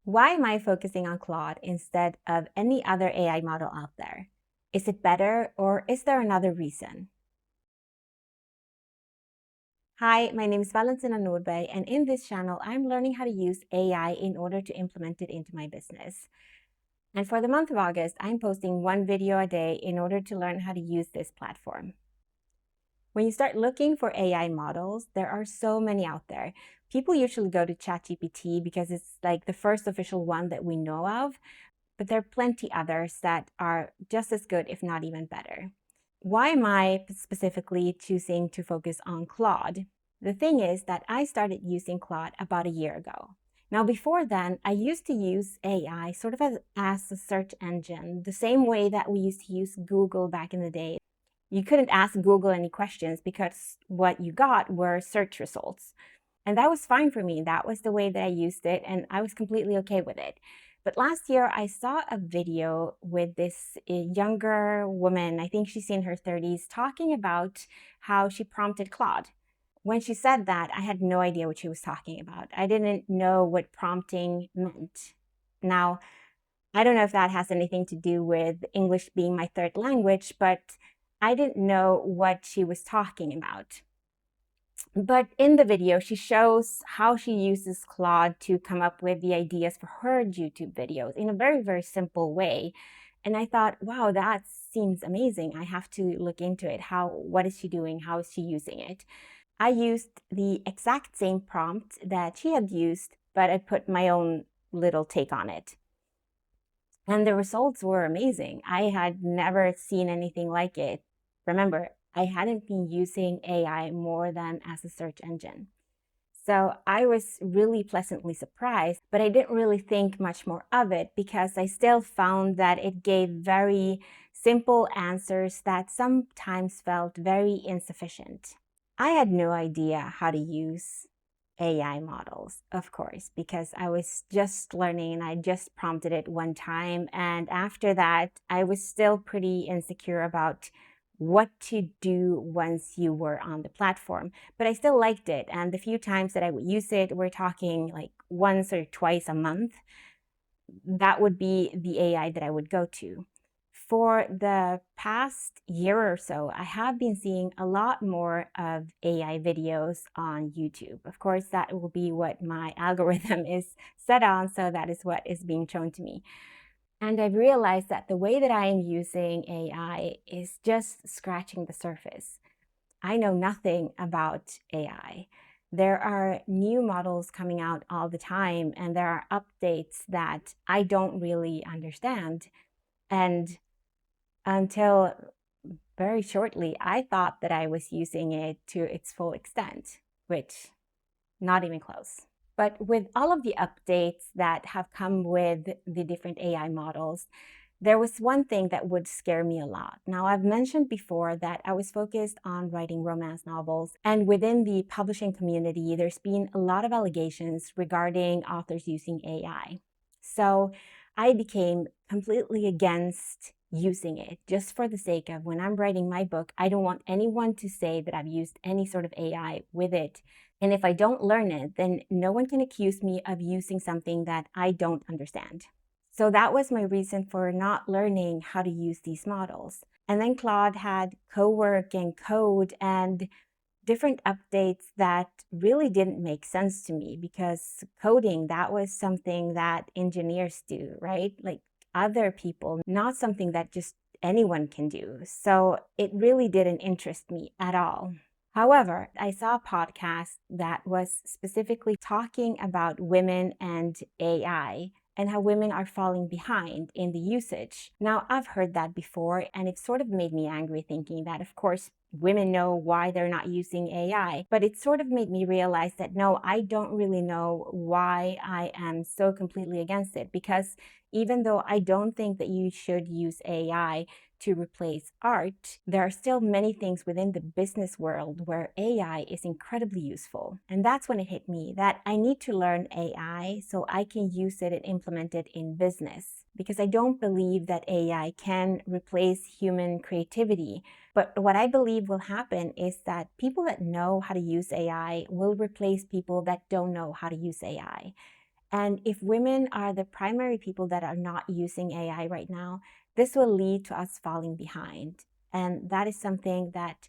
Why am I focusing on Claude instead of any other AI model out there? Is it better or is there another reason? Hi, my name is Valentina Nordberg, and in this channel, I'm learning how to use AI in order to implement it into my business. And for the month of August, I'm posting one video a day in order to learn how to use this platform. When you start looking for AI models, there are so many out there. People usually go to ChatGPT because it's like the first official one that we know of, but there are plenty others that are just as good, if not even better. Why am I specifically choosing to focus on Claude? The thing is that I started using Claude about a year ago. Now, before then, I used to use AI sort of as a search engine, the same way that we used to use Google back in the day. You couldn't ask Google any questions because what you got were search results. And that was fine for me. That was the way that I used it, and I was completely okay with it. But last year, I saw a video with this younger woman, I think she's in her 30s, talking about how she prompted Claude. When she said that, I had no idea what she was talking about. I didn't know what prompting meant. Now, I don't know if that has anything to do with English being my third language, but I didn't know what she was talking about. But in the video, she shows how she uses Claude to come up with the ideas for her YouTube videos in a very, very simple way. And I thought, wow, that seems amazing. I have to look into it. What is she doing? How is she using it? I used the exact same prompt that she had used, but I put my own little take on it. And the results were amazing. I had never seen anything like it. Remember, I hadn't been using AI more than as a search engine. So I was really pleasantly surprised, but I didn't really think much more of it because I still found that it gave very simple answers that sometimes felt very insufficient. I had no idea how to use AI models, of course, because I was just learning and I just prompted it one time. And after that, I was still pretty insecure about what to do once you were on the platform. But I still liked it. And the few times that I would use it, we're talking like once or twice a month, that would be the AI that I would go to. For the past year or so, I have been seeing a lot more of AI videos on YouTube. Of course, that will be what my algorithm is set on, so that is what is being shown to me. And I've realized that the way that I am using AI is just scratching the surface. I know nothing about AI. There are new models coming out all the time, and there are updates that I don't really understand. And until very shortly, I thought that I was using it to its full extent, which not even close. But with all of the updates that have come with the different AI models, there was one thing that would scare me a lot. Now, I've mentioned before that I was focused on writing romance novels, and within the publishing community, there's been a lot of allegations regarding authors using AI. So I became completely against using it just for the sake of when I'm writing my book, I don't want anyone to say that I've used any sort of AI with it. And if I don't learn it, then no one can accuse me of using something that I don't understand. So that was my reason for not learning how to use these models. And then Claude had co-work and code and different updates that really didn't make sense to me because coding, that was something that engineers do, right? Like other people, not something that just anyone can do. So it really didn't interest me at all. However, I saw a podcast that was specifically talking about women and AI and how women are falling behind in the usage. Now, I've heard that before, and it sort of made me angry thinking that, of course, women know why they're not using AI, but it sort of made me realize that no, I don't really know why I am so completely against it, because even though I don't think that you should use AI to replace art, there are still many things within the business world where AI is incredibly useful. And that's when it hit me that I need to learn AI so I can use it and implement it in business. Because I don't believe that AI can replace human creativity. But what I believe will happen is that people that know how to use AI will replace people that don't know how to use AI. And if women are the primary people that are not using AI right now, this will lead to us falling behind. And that is something that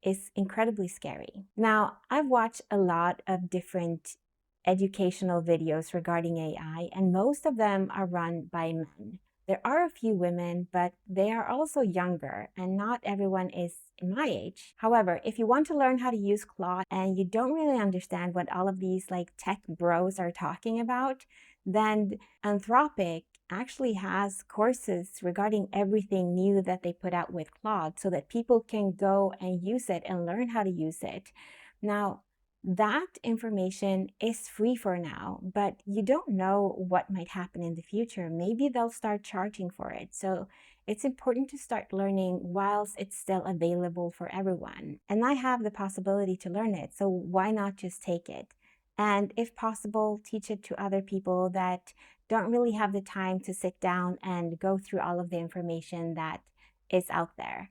is incredibly scary. Now, I've watched a lot of different educational videos regarding AI, and most of them are run by men. There are a few women, but they are also younger, and not everyone is in my age. However, if you want to learn how to use Claude and you don't really understand what all of these like tech bros are talking about, then Anthropic actually has courses regarding everything new that they put out with Claude so that people can go and use it and learn how to use it. Now, that information is free for now, but you don't know what might happen in the future. Maybe they'll start charging for it. So it's important to start learning whilst it's still available for everyone. And I have the possibility to learn it, so why not just take it? And if possible, teach it to other people that don't really have the time to sit down and go through all of the information that is out there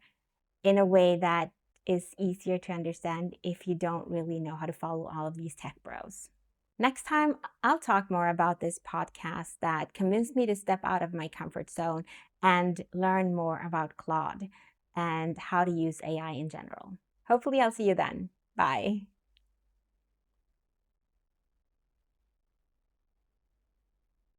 in a way that is easier to understand if you don't really know how to follow all of these tech bros. Next time, I'll talk more about this podcast that convinced me to step out of my comfort zone and learn more about Claude and how to use AI in general. Hopefully, I'll see you then. Bye.